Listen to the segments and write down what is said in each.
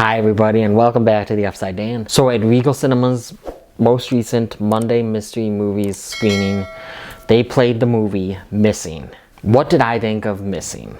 Hi everybody and welcome back to the Upside Down. So at Regal Cinema's most recent Monday Mystery Movies screening, they played the movie Missing. What did I think of Missing?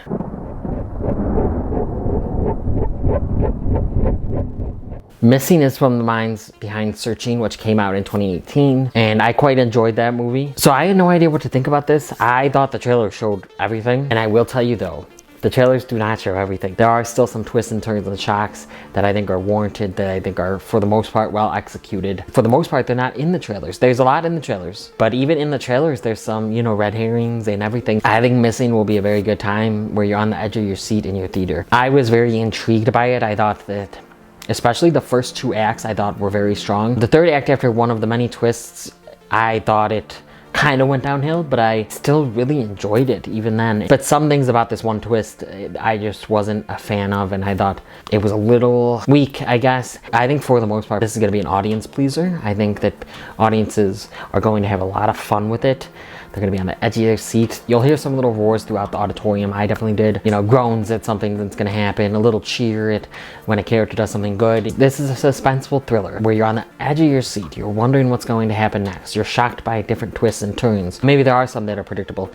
Missing is from the minds behind Searching, which came out in 2018, and I quite enjoyed that movie. So I had no idea what to think about this. I thought the trailer showed everything, and I will tell you though, the trailers do not show everything. There are still some twists and turns and shocks that I think are warranted, that I think are, for the most part, well executed. For the most part, they're not in the trailers. There's a lot in the trailers, but even in the trailers, there's some, red herrings and everything. I think Missing will be a very good time where you're on the edge of your seat in your theater. I was very intrigued by it. I thought that, especially the first two acts, I thought were very strong. The third act, after one of the many twists, I thought it kind of went downhill, but I still really enjoyed it even then. But some things about this one twist I just wasn't a fan of, and I thought it was a little weak, I guess. I think for the most part this is going to be an audience pleaser. I think that audiences are going to have a lot of fun with it. They're going to be on the edge of their seat. You'll hear some little roars throughout the auditorium. I definitely did. Groans at something that's going to happen. A little cheer at when a character does something good. This is a suspenseful thriller where you're on the edge of your seat. You're wondering what's going to happen next. You're shocked by different twists and turns. Maybe there are some that are predictable,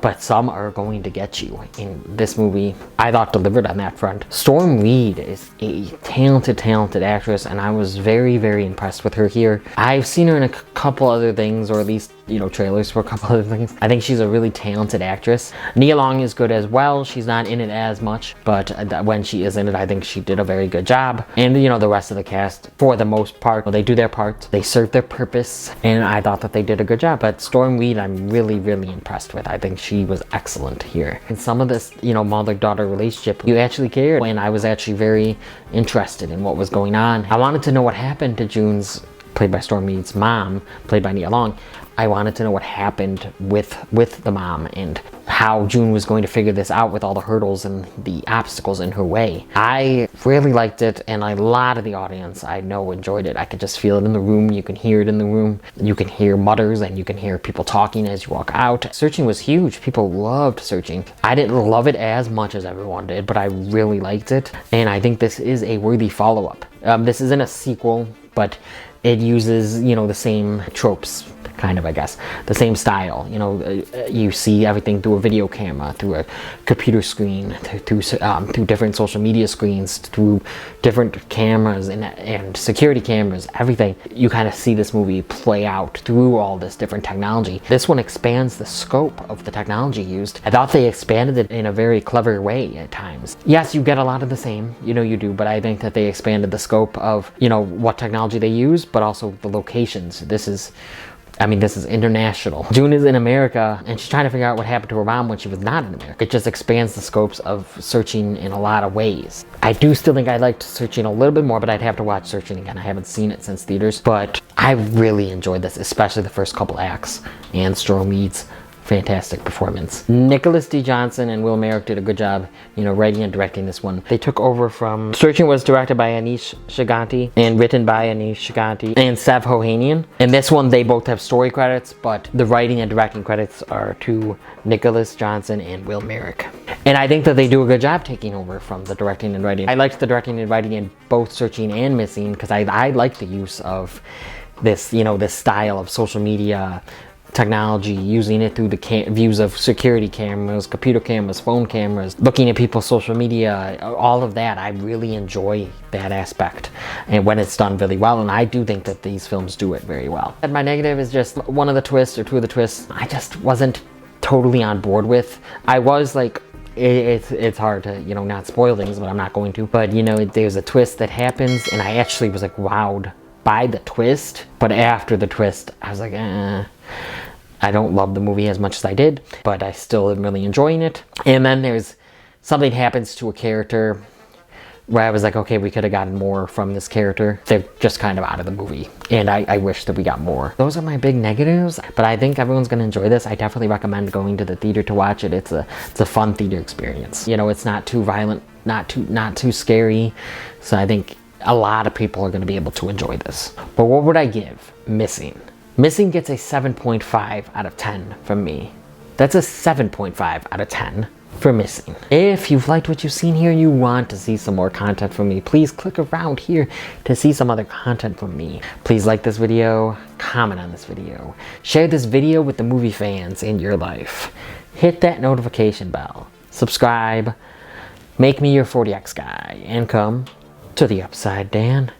but some are going to get you. In this movie, I thought delivered on that front. Storm Reid is a talented actress, and I was very, very impressed with her here. I've seen her in a couple other things, or at least, trailers for a couple other things. I think she's a really talented actress. Nia Long is good as well. She's not in it as much, but when she is in it, I think she did a very good job. And, the rest of the cast, for the most part, they do their part. They serve their purpose, and I thought that they did a good job. But Storm Reid, I'm really, really impressed with. I think she was excellent here. And some of this, mother-daughter relationship, you actually cared, and I was actually very interested in what was going on. I wanted to know what happened to June's, played by Storm Reid's mom, played by Nia Long. I wanted to know what happened with the mom and how June was going to figure this out with all the hurdles and the obstacles in her way. I really liked it, and a lot of the audience I know enjoyed it. I could just feel it in the room. You can hear it in the room. You can hear mutters, and you can hear people talking as you walk out. Searching was huge. People loved Searching. I didn't love it as much as everyone did, but I really liked it, and I think this is a worthy follow-up. This isn't a sequel, but it uses, the same tropes, kind of, I guess. The same style. You see everything through a video camera, through a computer screen, through different social media screens, through different cameras and security cameras, everything. You kind of see this movie play out through all this different technology. This one expands the scope of the technology used. I thought they expanded it in a very clever way at times. Yes, you get a lot of the same, you do, but I think that they expanded the scope of, what technology they use, but also the locations. This is international. June is in America, and she's trying to figure out what happened to her mom when she was not in America. It just expands the scopes of Searching in a lot of ways. I do still think I liked Searching a little bit more, but I'd have to watch Searching again. I haven't seen it since theaters, but I really enjoyed this, especially the first couple acts, and Storm Reid's fantastic performance. Nicholas D. Johnson and Will Merrick did a good job, writing and directing this one. They took over from... Searching was directed by Aneesh Chaganty and written by Aneesh Chaganty and Ohanian. In this one, they both have story credits, but the writing and directing credits are to Nicholas Johnson and Will Merrick. And I think that they do a good job taking over from the directing and writing. I liked the directing and writing in both Searching and Missing, because I like the use of this, this style of social media technology, using it through the views of security cameras, computer cameras, phone cameras, looking at people's social media, all of that. I really enjoy that aspect, and when it's done really well, and I do think that these films do it very well. And my negative is just one of the twists or two of the twists I just wasn't totally on board with. I was like, it's hard to, not spoil things, but I'm not going to. But, there's a twist that happens, and I actually was like wowed by the twist, but after the twist, I was like, I don't love the movie as much as I did, but I still am really enjoying it. And then there's something happens to a character where I was like, okay, we could have gotten more from this character. They're just kind of out of the movie, and I wish that we got more. Those are my big negatives, but I think everyone's gonna enjoy this. I definitely recommend going to the theater to watch it. It's a fun theater experience. It's not too violent, not too scary, so I think a lot of people are gonna be able to enjoy this. But what would I give Missing? Missing gets a 7.5 out of 10 from me. That's a 7.5 out of 10 for missing. If you've liked what you've seen here and you want to see some more content from me, please click around here to see some other content from me. Please like this video, comment on this video, share this video with the movie fans in your life. Hit that notification bell, subscribe, make me your 40x guy, and come to the upside, Dan.